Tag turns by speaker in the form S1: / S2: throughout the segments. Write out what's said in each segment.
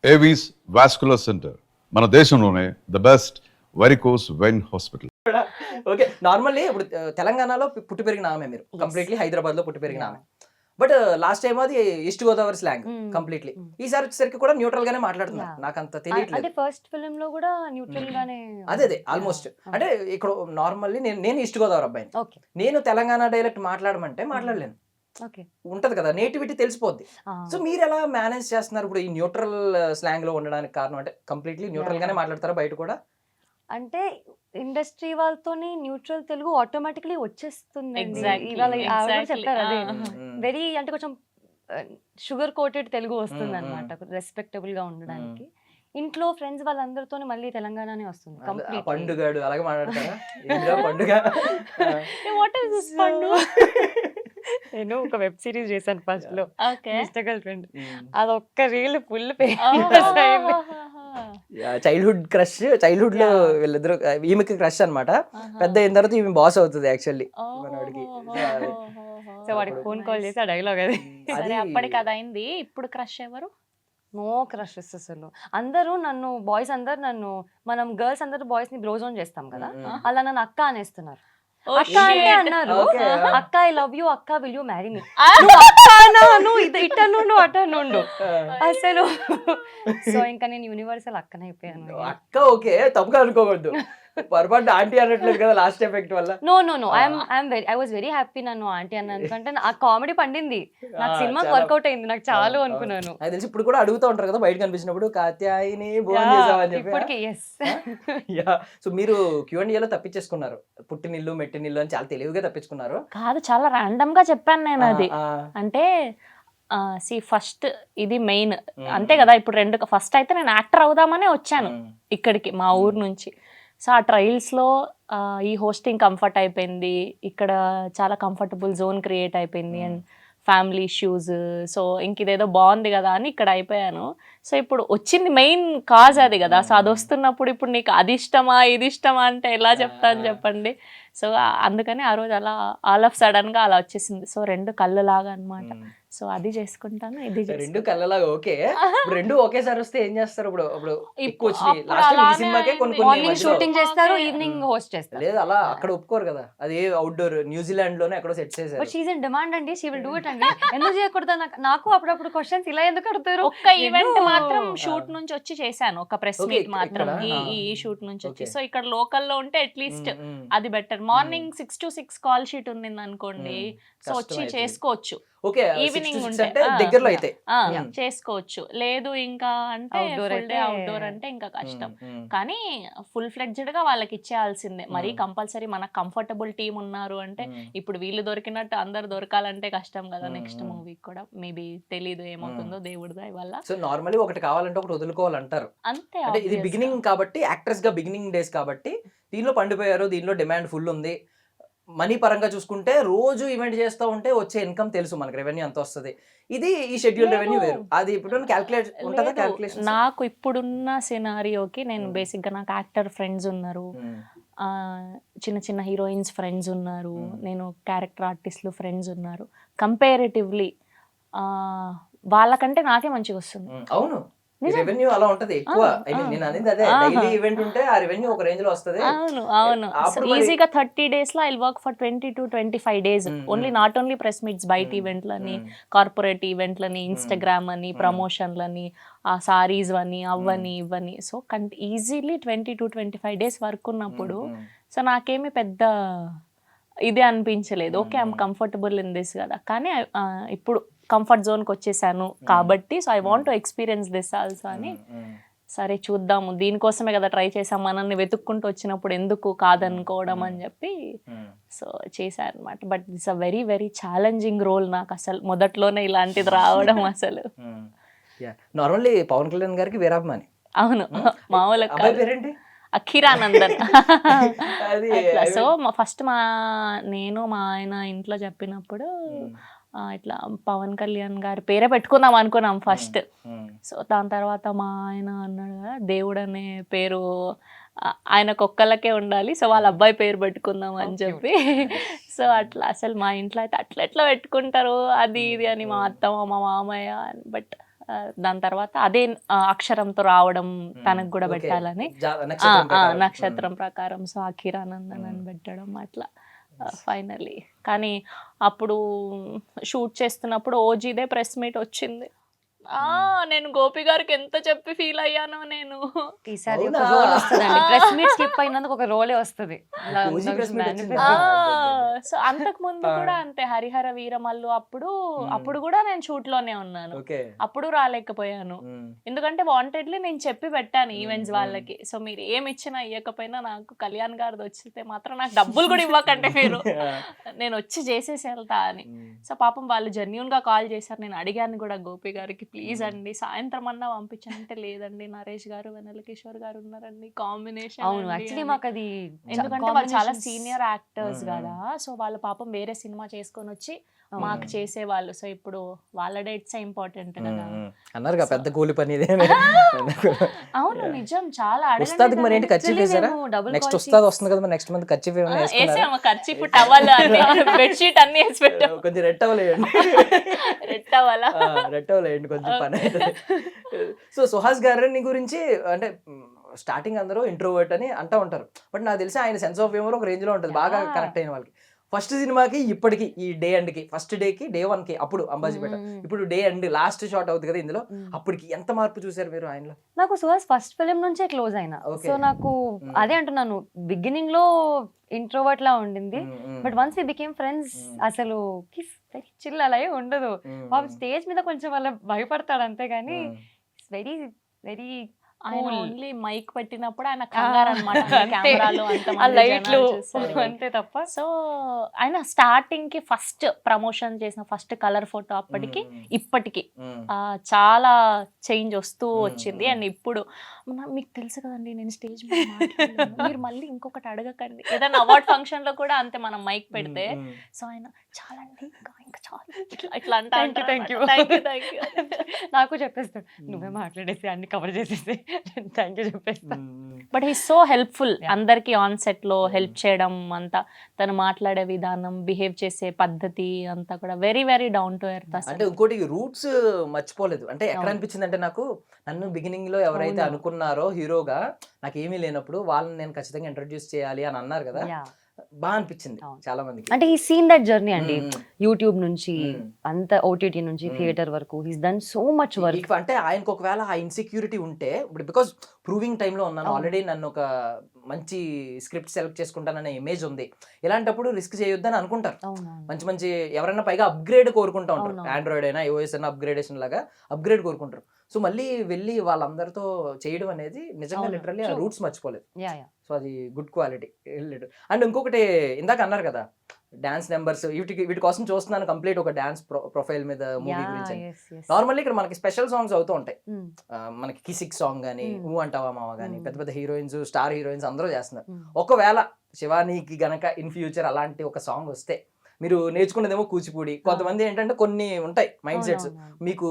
S1: Avis vascular centre మన దేశంలోనే the best varicose vein hospital.
S2: Okay, normally ఇప్పుడు తెలంగాణలో పుట్టి పెరిగిన ఆమె, మీరు కంప్లీట్లీ హైదరాబాద్ లో పుట్టి పెరిగిన ఆమె. బట్ లాస్ట్ టైం అది ఈస్ట్ గోదావరి స్లాంగ్ కంప్లీట్లీ. ఈసారి వచ్చేసరికి కూడా న్యూట్రల్ గానే మాట్లాడుతున్నారు. నాకు అంత తెలియట్లేదు.
S3: అంటే ఫస్ట్ ఫిల్మ్ లో కూడా న్యూట్రల్ గానే.
S2: అదే ఆల్మోస్ట్. అంటే ఇక్కడ నార్మల్లీ నేను ఈస్ట్ గోదావరి అబ్బాయిని.
S3: ఓకే.
S2: నేను తెలంగాణ డైలెక్ట్ మాట్లాడమంటే మాట్లాడలేను.
S3: ఓకే.
S2: ఉంటది కదా, నేటివిటీ తెలిసిపోద్ది. సో మీరు ఎలా మేనేజ్ చేస్తున్నారు ఇప్పుడు ఈ న్యూట్రల్ స్లాంగ్ లో ఉండడానికి కారణం? అంటే కంప్లీట్లీ న్యూట్రల్ గానే మాట్లాడతారా బయట కూడా?
S3: అంటే ఇండస్ట్రీ వాళ్ళతోని న్యూట్రల్ తెలుగు ఆటోమేటిక్లీ వచ్చేస్తుంది.
S4: Exactly,
S3: ఇవాళ ఆవిడ
S4: exactly.
S3: చెప్పారు అదే.
S2: Mm.
S3: వెరీ అంటే కొంచెం షుగర్ కోటెడ్ తెలుగు వస్తుంది అనమాట, రెస్పెక్టబుల్ గా ఉండడానికి. ఇంట్లో ఫ్రెండ్స్ వాళ్ళందరితో మళ్ళీ తెలంగాణనే వస్తుంది కంప్లీట్.
S2: పండుగాడు అలాగే మాట్లాడతారా? ఏంటో పండుగ.
S4: వాట్ ఇస్ దిస్ పండు?
S3: నేను ఒక వెబ్ సిరీస్ చేశాను ఫస్ట్ లో,
S4: ఓకే.
S3: Mister girl friend. అదొక్క రీల్ ఫుల్ ఫేమస్ అయింది.
S2: చైల్డ్హుడ్ క్రష్, చైల్డ్హుడ్ లో వీళ్ళిద్దరు, ఈమెకి క్రష్ అన్నమాట. పెద్ద అయిన తర్వాత ఈమె బాస్ అవుతుంది యాక్చువల్లీ మనోడికి.
S3: సో వాడికి ఫోన్ కాల్ చేసి ఆ డైలాగ్ అది.
S4: సరే, అప్పటికి అది అయింది. ఇప్పుడు క్రష్ ఎవరు?
S3: నో క్రషెస్ అసలు. అందరూ నన్ను, బాయ్స్ అందరు నన్ను, మనం గర్ల్స్ అందరూ బాయ్స్ ని బ్రోజ్ ఆన్ చేస్తాం కదా, అలా నన్ను అక్క అనేస్తున్నారు. అక్క అంటే అన్నారు, అక్క ఐ లవ్ యూ, అక్క విల్ యూ మ్యారీ మీ. నువ్వు ఇటనుండు అటనుండు అసలు. సో ఇంకా నేను యూనివర్సల్ అక్కనే అయిపోయాను.
S2: అక్క ఓకే, తప్పుగా అనుకోకూడదు. పొరపాటు ఆంటీ అనట్లేదు కదా లాస్ట్ ఎఫెక్ట్ వల్ల.
S3: No no no, I was very happy నన్ను ఆంటీ అన్న, ఎందుకంటే ఆ కామెడీ పండింది నాకు, సినిమా వర్కౌట్ అయింది, నాకు చాలు అనుకున్నాను.
S2: నాకు తెలిసి ఇప్పుడు కూడా అడుగుతూ ఉంటారు కదా బయట కనిపించినప్పుడు, కాత్యాయిని భోజనం చేసావని చెప్పి.
S3: ఇప్పటికి ఎస్.
S2: సో మీరు Q&A లో తప్పించేసుకున్నారు, పుట్టినిల్లు మెట్టినిల్లు అని చాలా తెలివిగా తప్పించుకున్నారు.
S4: కాదు, చాలా ర్యాండమ్ గా చెప్పాను నేను అది. అంటే ఫస్ట్ ఇది మెయిన్ అంతే కదా. ఇప్పుడు ఫస్ట్ అయితే నేను యాక్టర్ అవుదామనే వచ్చాను ఇక్కడికి మా ఊరు నుంచి. సో ఆ ట్రయల్స్లో ఈ హోస్టింగ్ కంఫర్ట్ అయిపోయింది, ఇక్కడ చాలా కంఫర్టబుల్ జోన్ క్రియేట్ అయిపోయింది, అండ్ ఫ్యామిలీ ఇష్యూస్. సో ఇంక ఇదేదో బాగుంది కదా అని ఇక్కడ అయిపోయాను. సో ఇప్పుడు వచ్చింది మెయిన్ కాజ్ అది కదా. సో అది వస్తున్నప్పుడు ఇప్పుడు నీకు అది ఇష్టమా ఇది ఇష్టమా అంటే ఎలా చెప్తాను చెప్పండి. సో అందుకని ఆ రోజు అలా ఆల్ ఆఫ్ సడన్ గా అలా వచ్చేసింది. సో రెండు కళ్ళు లాగా అనమాట. సో అది చేసుకుంటాను, ఇది
S2: రెండు కళ్ళలాగా. ఓకే, రెండు ఒకేసారి వస్తే ఏం చేస్తారు? ఇప్పుడు ఎక్కువ వచ్చినాయి లాస్ట్ టైం ఈ సినిమాకే కొన్ని
S3: షూటింగ్ చేస్తారు, ఈవినింగ్ హోస్ట్ చేస్తారు.
S2: లేదు అలా అక్కడ ఒప్పుకోరు కదా, అది అవుట్డోర్ న్యూజిలాండ్ లోనే ఎక్కడో సెట్ చేశారు.
S3: But she is in demand అండి, షీ విల్ డూ ఇట్ అండి. ఎందుకు చేయకూడదు? నాకు అప్పుడప్పుడు క్వశ్చన్స్ ఇలా ఎందుకు అడుగుతారు.
S4: ఒక్క ఈవెంట్ మాత్రం షూట్ నుంచి వచ్చి చేశాను, ఒక ప్రెస్ మీట్ మాత్రం ఈ షూట్ నుంచి వచ్చి. సో ఇక్కడ లోకల్లో ఉంటే అట్లీస్ట్ అది better. Morning 6 to 6 call sheet ఉంది అనుకోండి, సో వచ్చి చేసుకోవచ్చు.
S2: ఓకే,
S4: ఈవినింగ్
S2: ఉంటే దగ్గరలో అయితే
S4: చేసుకోవచ్చు. లేదు ఇంకా అంటే ఫుల్ డే అవుట్డోర్ అంటే ఇంకా కష్టం. కానీ ఫుల్ ఫ్లెడ్జ్డ్ గా వాళ్ళకి ఇచ్చేయాల్సిందే. మరి కంపల్సరీ మనకు కంఫర్టబుల్ టీం ఉన్నారు అంటే, ఇప్పుడు వీళ్ళు దొరికినట్టు అందరు దొరకాలంటే కష్టం కదా. నెక్స్ట్ మూవీకి కూడా మేబీ తెలీదు ఏమవుతుందో దేవుడి దయ వల్ల.
S2: సో నార్మల్లీ ఒకటి కావాలంటే ఒకటి వదులుకోవాలంటారు
S4: అంతే.
S2: అంటే ఇది బిగినింగ్ కాబట్టి, యాక్టర్స్ గా బిగినింగ్ డేస్ కాబట్టి దీనిలో పండిపోయారు, దీనిలో డిమాండ్ ఫుల్ ఉంది. మనీ పరంగా చూసుకుంటే రోజు ఈవెంట్ చేస్తూ ఉంటే వచ్చే ఇన్కమ్ తెలుసు మనకి, రెవెన్యూ ఎంత వస్తుంది. ఇది ఈ షెడ్యూల్ రెవెన్యూ వేరు. అది ఇప్పుడు క్యాల్కులేషన్.
S4: నాకు ఇప్పుడున్న సినారియోకి నేను బేసిక్ గా, నాకు యాక్టర్ ఫ్రెండ్స్ ఉన్నారు, చిన్న చిన్న హీరోయిన్స్ ఫ్రెండ్స్ ఉన్నారు, నేను క్యారెక్టర్ ఆర్టిస్టులు ఫ్రెండ్స్ ఉన్నారు. కంపారిటివ్లీ వాళ్ళకంటే నాకే మంచిగా వస్తుంది.
S2: అవును, రెవెన్యూ అలా ఉంటది ఎక్కువ. నేను అనేది అదే, డైలీ ఈవెంట్ ఉంటే ఆ రెవెన్యూ ఒక రేంజ్ లో వస్తది.
S4: అవును అవును. ఈజీగా 30 days లో I work for 20 to 25 days only, not only press meets, బయట ఈవెంట్లని, కార్పొరేట్ ఈవెంట్లని, ఇన్స్టాగ్రామ్ అని, ప్రమోషన్లని, ఆ సారీస్ అని, అవ్వని ఇవ్వని. So easily 20 to 25 days work ఉన్నప్పుడు సో నాకేమి పెద్ద ఇది అనిపించలేదు. Okay, I'm comfortable in this కదా. కానీ ఇప్పుడు కంఫర్ట్ జోన్కి వచ్చేసాను కాబట్టి, so I want to experience this also అని, సరే చూద్దాము, దీనికోసమే కదా ట్రై చేసాం, మనల్ని వెతుక్కుంటూ వచ్చినప్పుడు ఎందుకు కాదనుకోవడం అని చెప్పి సో చేశాను అనమాట. But this a very very challenging role నాకు, అసలు మొదట్లోనే ఇలాంటిది రావడం అసలు.
S2: నార్మల్లీ పవన్ కళ్యాణ్ గారికి వీరాభిమాని.
S4: అవును, మామూలు
S2: పేరేంటి?
S4: అఖిరానందన్. సో ఫస్ట్ నేను మా ఆయన ఇంట్లో చెప్పినప్పుడు ఇట్లా పవన్ కళ్యాణ్ గారి పేరే పెట్టుకుందాం అనుకున్నాం ఫస్ట్. సో దాని తర్వాత మా ఆయన అన్నాడు కదా, దేవుడు అనే పేరు ఆయనకు ఒక్కళ్ళకే ఉండాలి, సో వాళ్ళ అబ్బాయి పేరు పెట్టుకుందాం అని చెప్పి. సో అట్లా అసలు మా ఇంట్లో అయితే అట్లా ఎట్లా పెట్టుకుంటారు అది ఇది అని మా అత్తమ్మ మా మామయ్య. బట్ దాని తర్వాత అదే అక్షరంతో రావడం తనకు కూడా
S2: Okay.
S4: పెట్టాలని
S2: నక్షత్రం ప్రకారం.
S4: నక్షత్రం ప్రకారం సో అఖిరానందన్ అని పెట్టడం అట్లా ఫైనల్లీ. కానీ అప్పుడు షూట్ చేస్తున్నప్పుడు ఓజీదే ప్రెస్ మీట్ వచ్చింది. నేను గోపి గారికి ఎంత చెప్పి ఫీల్ అయ్యానో నేను.
S3: ఈసారి ఒక
S2: అవునా?
S3: రోల్ వస్తుందండి, ప్రెస్ మీట్ స్కిప్ అయినందుకు ఒక రోలే వస్తుంది.
S2: OG press meet వచ్చిందా?
S4: సో అంతకు ముందు కూడా అంతే, హరిహర వీరమల్లు అప్పుడు కూడా నేను షూట్ లోనే ఉన్నాను.
S2: ఓకే.
S4: అప్పుడు రాలేకపోయాను ఎందుకంటే వాంటెడ్లీ నేను చెప్పి పెట్టాను ఈవెంట్స్ వాళ్ళకి. సో మీరు ఏమి ఇచ్చినా ఇవ్వకపోయినా నాకు కళ్యాణ్ గారిది వచ్చితే మాత్రం నాకు డబ్బులు కూడా ఇవ్వకంటే మీరు, నేను వచ్చి చేసేసి వెళ్తా అని. సో పాపం వాళ్ళు జెన్యూన్ గా కాల్ చేశారు. నేను అడిగాను కూడా గోపి గారికి, ప్లీజ్ అండి సాయంత్రం అన్నా పంపించంటే, లేదండి నరేష్ గారు వెన్నెల కిషోర్ గారు ఉన్నారండి కాంబినేషన్.
S3: అవును, యాక్చువల్లీ మాకు అది
S4: ఎందుకంటే వాళ్ళు చాలా సీనియర్ యాక్టర్స్ కదా, సో వాళ్ళ పాపం వేరే సినిమా చేసుకొని వచ్చి మాకు చేసేవాళ్ళు. సో ఇప్పుడు వాళ్ళ డేట్స్ ఇంపార్టెంట్ కదా.
S2: అన్నారు పెద్ద కూలి పని ఇదే.
S4: అవును నిజం, చాలా
S2: ఉస్తాద్కి మరి ఏంటి ఖర్చు వేసారా? నెక్స్ట్ ఉస్తాద్ వస్తుంది కదా, నెక్స్ట్ మంత్ ఖర్చు
S4: వేసాము. ఖర్చు టవల్ అన్ని బెడ్షీట్ అన్ని వేసి పెట్టాము.
S2: కొంచెం రెట్టవలేయండి, రెట్టవలేయండి కొంచెం పని అయితే. సో సుహాస్ గారిని గురించి అంటే స్టార్టింగ్ అందరూ ఇంట్రోవర్ట్ అని అంటూ ఉంటారు, బట్ నాకు తెలిసి ఆయన సెన్స్ ఆఫ్ హ్యూమర్ ఒక రేంజ్ లో ఉంటుంది బాగా కనెక్ట్ అయిన వాళ్ళకి. ఫస్ట్ సినిమాకి ఇప్పటికి ఈ డే ఎండ్ కి, ఫస్ట్ డే కి డే 1 కి అప్పుడు అంబాజీపేట, ఇప్పుడు డే ఎండ్ లాస్ట్ షాట్ అవుతుంది కదా ఇందులో, అప్పటికి ఎంత మార్పు చూసారు మీరు ఆయనలో?
S3: నాకు సుహాస్ ఫస్ట్ ఫిలిం నుంచే క్లోజ్ అయినా. సో నాకు అదే అంటున్నాను, బిగినింగ్ లో ఇంట్రోవర్ట్ లా ఉండింది, but once we became friends అసలు చిల్ అలా ఉండదు. స్టేజ్ మీద కొంచెం అలా భయపడతాడు అంతే గానీ వెరీ వెరీ
S4: ఆయన ఓన్లీ మైక్ పెట్టినప్పుడు ఆయన కంగారు అన్నమాట, కెమెరాలో
S3: అంతే తప్ప.
S4: సో ఆయన స్టార్టింగ్ కి ఫస్ట్ ప్రమోషన్ చేసిన ఫస్ట్ కలర్ ఫోటో అప్పటికి ఇప్పటికి చాలా చేంజ్ వస్తూ వచ్చింది. అండ్ ఇప్పుడు మీకు తెలుసు కదండి, నేను స్టేజ్ మీద మాట్లాడలేను, మీరు మళ్ళీ ఇంకొకటి అడగకండి. ఏదైనా అవార్డ్ ఫంక్షన్ లో కూడా అంతే, మనం మైక్ పెడితే సో ఆయన చాలా ఇంకా చాలా ఇట్లా అంటే
S3: థ్యాంక్ యూ నాకు చెప్పేస్తాడు, నువ్వే మాట్లాడేసి అన్ని కవర్ చేసేసి థ్యాంక్ యూ చెప్పేస్తా.
S4: బట్ హీ సో హెల్ప్ఫుల్ అందరికి ఆన్ సెట్ లో హెల్ప్ చేయడం అంతా, తను మాట్లాడే విధానం, బిహేవ్ చేసే పద్ధతి అంతా కూడా very very down to earth.
S2: అంటే ఇంకోటి రూట్స్ మర్చిపోలేదు. అంటే ఎక్కడ అనిపించింది అంటే నాకు, నన్ను బిగినింగ్ లో ఎవరైతే అనుకున్నారో హీరోగా నాకు ఏమీ లేనప్పుడు వాళ్ళని నేను ఖచ్చితంగా ఇంట్రడ్యూస్ చేయాలి అని అన్నారు కదా, బాగా అనిపించింది చాలా మందికి.
S3: అంటే ఈ సీన్ దట్ జర్నీ అండి, యూట్యూబ్ నుంచి అంత ఓటీటీ నుంచి థియేటర్ వరకు he's done so much work.
S2: అంటే ఆయనకు ఒకవేళ ఆ ఇన్సెక్యూరిటీ ఉంటే, ఇప్పుడు బికాస్ ప్రూవింగ్ టైంలో ఉన్నాను ఆల్రెడీ, నన్ను ఒక మంచి స్క్రిప్ట్ సెలెక్ట్ చేసుకుంటాననే ఇమేజ్ ఉంది, ఇలాంటప్పుడు రిస్క్ చేయొద్దని అనుకుంటారు. మంచి మంచి ఎవరైనా పైగా అప్గ్రేడ్ కోరుకుంటా ఉంటారు, ఆండ్రాయిడ్ అయినా ఐఓఎస్ అయినా అప్గ్రేడేషన్ లాగా అప్గ్రేడ్ కోరుకుంటారు. సో మళ్ళీ వెళ్ళి వాళ్ళందరితో చేయడం అనేది నిజంగా లిటరల్లీ ఆ రూట్స్ మర్చిపోలేదు. సో అది గుడ్ క్వాలిటీ. అండ్ ఇంకొకటి ఇందాక అన్నారు కదా డాన్స్ నెంబర్స్, వీటి కోసం చూస్తున్నాను కంప్లీట్ ఒక డాన్స్ ప్రొఫైల్ మీద మూవీ గురించి. నార్మల్లీ ఇక్కడ మనకి స్పెషల్ సాంగ్స్ అవుతూ ఉంటాయి, మనకి కిసిక్ సాంగ్ కానీ, ఊ అంటావా మావా కానీ, పెద్ద పెద్ద హీరోయిన్స్, స్టార్ హీరోయిన్స్ అందరూ చేస్తున్నారు. ఒకవేళ శివానీకి గనక ఇన్ ఫ్యూచర్ అలాంటి ఒక సాంగ్ వస్తే, మీరు నేర్చుకునేదేమో కూచిపూడి, కొంతమంది ఏంటంటే కొన్ని ఉంటాయి మైండ్ సెట్స్, మీకు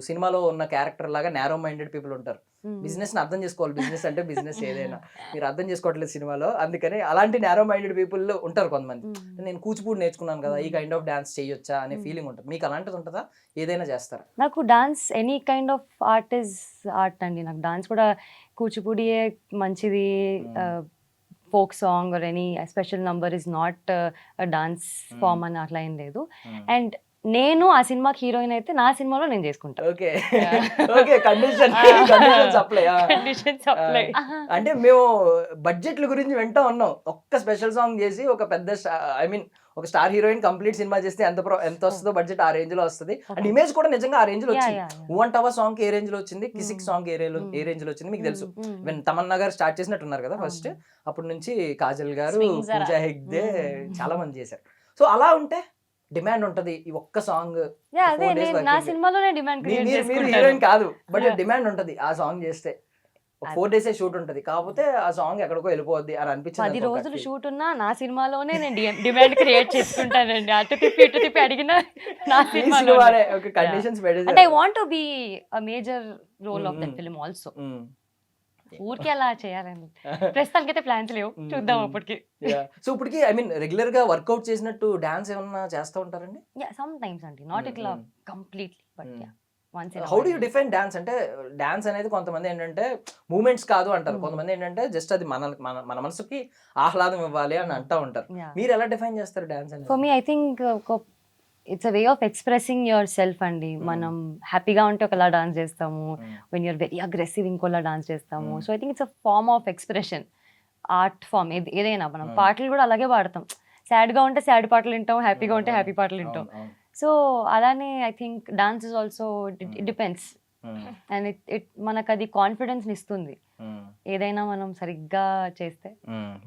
S2: సినిమాలో ఉన్న క్యారెక్టర్ లాగా నేరో మైండెడ్ పీపుల్ ఉంటారు, బిజినెస్ ని అర్థం చేసుకోవాలి, బిజినెస్ అంటే బిజినెస్ ఏదైనా మీరు అర్థం చేసుకోవట్లేదు సినిమాలో, అందుకని అలాంటి నేరో మైండెడ్ పీపుల్ ఉంటారు కొంతమంది. నేను కూచిపూడి నేర్చుకున్నాను కదా, ఈ కైండ్ ఆఫ్ డాన్స్ చేయొచ్చా అనే ఫీలింగ్ ఉంటుంది. మీకు అలాంటిది ఉంటుందా, ఏదైనా చేస్తారా?
S3: నాకు dance any kind of art is art అండి. నాకు డాన్స్ కూడా కూచిపూడియే మంచిది, folk song or any special number is not dance form అని అట్లా ఏం లేదు. అండ్ నేను ఆ సినిమాకి హీరోయిన్ అయితే నా సినిమాలో నేను చేసుకుంటా.
S2: Okay okay, conditions apply. అంటే మేము బడ్జెట్ల గురించి వింటా ఉన్నాం, ఒక్క స్పెషల్ సాంగ్ చేసి ఒక పెద్ద ఒక స్టార్ హీరోయిన్ కంప్లీట్ సినిమా చేస్తే ఎంత వస్తుందో బడ్జెట్ ఆ రేంజ్ లో వస్తుంది. అండ్ ఇమేజ్ కూడా నిజంగా ఆ రేంజ్ లో వచ్చింది. ఊంటవా సాంగ్ ఏ రేంజ్ లో వచ్చింది, కిసిక్ సాంగ్ ఏ రేంజ్ లో వచ్చింది మీకు తెలుసు. తమన్నా గారు స్టార్ట్ చేసినట్టున్నారు కదా ఫస్ట్, అప్పటి నుంచి కాజల్ గారు, పూజా హెగ్డే చాలా మంది చేశారు. సో అలా ఉంటే డిమాండ్ ఉంటది ఈ ఒక్క సాంగ్.
S3: నా సినిమాలోనే డిమాండ్
S2: మీరు హీరోయిన్ కాదు, బట్ డిమాండ్ ఉంటది ఆ సాంగ్ చేస్తే. 4 days షూట్ ఉంటది, కాకపోతే ఆ సాంగ్ ఎక్కడికో వెళ్ళిపోద్ది అని అనిపించింది.
S3: 10 రోజులు షూట్ ఉన్నా నా సినిమాలోనే నేను డిమాండ్ క్రియేట్ చేసుకుంటానండి. అటు తిప్పి అడిగినా నా సినిమాలోనే. అంటే I want to be a major role of that film also. ఊరికే అలా చేయాలని ప్రస్తుతానికి అయితే ప్లాన్స్ లేవు, చూద్దాం అప్పటికి.
S2: సో ఇప్పటికి రెగ్యులర్ గా వర్కౌట్ చేసినట్టు డాన్స్ ఏమన్నా చేస్తూ ఉంటారండి?
S3: సమ్ టైమ్స్ అండి, నాట్ ఇట్లా completely, but once in a
S2: how do
S3: while.
S2: You define dance అంటే డాన్స్ అనేది కొంతమంది ఏంటంటే మూమెంట్స్ కాదు అంటారు, కొంతమంది ఏంటంటే జస్ట్ అది మన మన మన మనసుకి ఆహ్లాదం ఇవ్వాలి అని అంటూ ఉంటారు.
S3: Yeah.
S2: మీరు ఎలా డిఫైన్ చేస్తారు డాన్స్ అనేది?
S3: For me I think it's a way of expressing yourself అండి. మనం హ్యాపీగా ఉంటే ఒకలా డాన్స్ చేస్తాము, వెన్ యూర్ వెరీ అగ్రెసివ్ ఇంకోలా డాన్స్ చేస్తాము. So I think it's a form of expression, art form ఏదైనా. మనం పాటలు కూడా అలాగే పాడతాం, సాడ్గా ఉంటే సాడ్ పాటలు వింటాం, హ్యాపీగా ఉంటే హ్యాపీ పాటలు వింటాం. సో అలానే I think dance is also it depends, and it మనకు అది కాన్ఫిడెన్స్ ఇస్తుంది ఏదైనా మనం సరిగ్గా చేస్తే.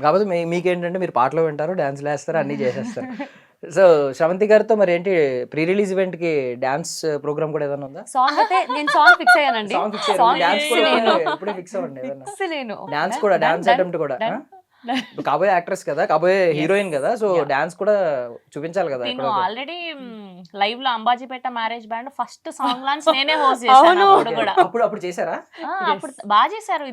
S2: కాకపోతే మీకేంటంటే మీరు పాటలు వింటారు, డాన్స్లు వేస్తారు, అన్నీ చేసేస్తారు. సో శ్రవంతి గారితో మరి ఏంటి ప్రీ రిలీజ్ ఈవెంట్ కి డాన్స్ ప్రోగ్రామ్ కూడా ఏదైనా ఉందా?
S3: సాంగ్ అయితే నేను సాంగ్ ఫిక్స్ అయ్యానండి.
S2: Song fix
S3: Song
S2: dance
S3: fix
S2: కూడా
S3: లేను.
S2: ఇప్పుడే ఫిక్స్ అవ్వండి ఏదైనా.
S3: Fix లేను.
S2: డాన్స్ కూడా, డాన్స్ అటెంప్ట్ కూడా. ఇప్పుడు కాబోయే యాక్ట్రెస్ కదా, కాబోయే హీరోయిన్ కదా, సో డాన్స్ కూడా చూపించాలి కదా.
S4: నేను ఆల్రెడీ లైవ్ లో Ambajipeta marriage band first song launch నేనే హోస్ట్ చేశాను.
S3: అవును.
S4: అప్పుడు కూడా
S2: అప్పుడు చేశారా?
S4: అప్పుడు బాగా చేశారు